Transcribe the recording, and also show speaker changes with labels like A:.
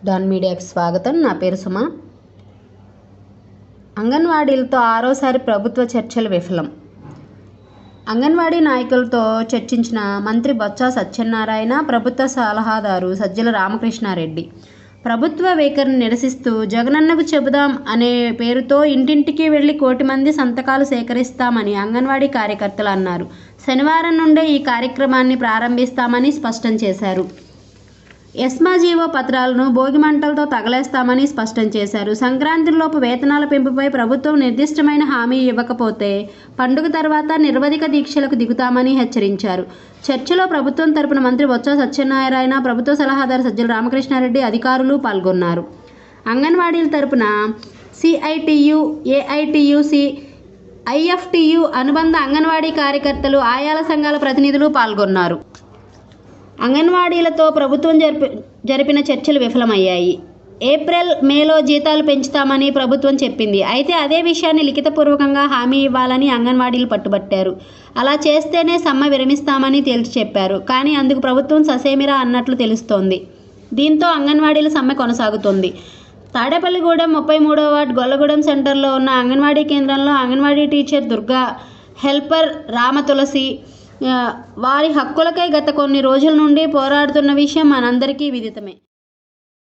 A: Don మీడియాకి స్వాగతం. నా పేరు సుమ. అంగన్వాడీలతో ఆరోసారి ప్రభుత్వ చర్చలు విఫలం. అంగన్వాడీ నాయకులతో చర్చించిన మంత్రి బొత్స సత్యనారాయణ, ప్రభుత్వ సలహాదారు సజ్జల రామకృష్ణారెడ్డి ప్రభుత్వ వైఖరిని నిరసిస్తూ జగనన్నకు చెబుదాం అనే పేరుతో ఇంటింటికి వెళ్లి 1 కోటి మంది సంతకాలు సేకరిస్తామని అంగన్వాడీ కార్యకర్తలు అన్నారు. శనివారం నుండే ఈ కార్యక్రమాన్ని ప్రారంభిస్తామని స్పష్టం చేశారు. ఎస్మా జీవో పత్రాలను భోగిమంటలతో తగలేస్తామని స్పష్టం చేశారు. సంక్రాంతిలోపు వేతనాల పెంపుపై ప్రభుత్వం నిర్దిష్టమైన హామీ ఇవ్వకపోతే పండుగ తర్వాత నిరవధిక దీక్షలకు దిగుతామని హెచ్చరించారు. చర్చలో ప్రభుత్వం తరపున మంత్రి బొత్స సత్యనారాయణ, ప్రభుత్వ సలహాదారు సజ్జల రామకృష్ణారెడ్డి అధికారులు పాల్గొన్నారు. అంగన్వాడీల తరపున సిఐటియు, ఏఐటియుసి, ఐఎఫ్టియు అనుబంధ అంగన్వాడీ కార్యకర్తలు, ఆయాల సంఘాల ప్రతినిధులు పాల్గొన్నారు. అంగన్వాడీలతో ప్రభుత్వం జరిపిన చర్చలు విఫలమయ్యాయి. ఏప్రిల్, మేలో జీతాలు పెంచుతామని ప్రభుత్వం చెప్పింది. అయితే అదే విషయాన్ని లిఖితపూర్వకంగా హామీ ఇవ్వాలని అంగన్వాడీలు పట్టుబట్టారు. అలా చేస్తేనే సమ్మె విరమిస్తామని తేల్చి చెప్పారు. కానీ అందుకు ప్రభుత్వం ససేమిరా అన్నట్లు తెలుస్తోంది. దీంతో అంగన్వాడీల సమ్మె కొనసాగుతోంది. తాడేపల్లిగూడెం 33వ వార్డు గొల్లగూడెం సెంటర్లో ఉన్న అంగన్వాడీ కేంద్రంలో అంగన్వాడీ టీచర్ దుర్గా, హెల్పర్ రామతులసి వారి హక్కులకై గత కొన్ని రోజుల నుండి పోరాడుతున్న విషయం మనందరికీ విదితమే.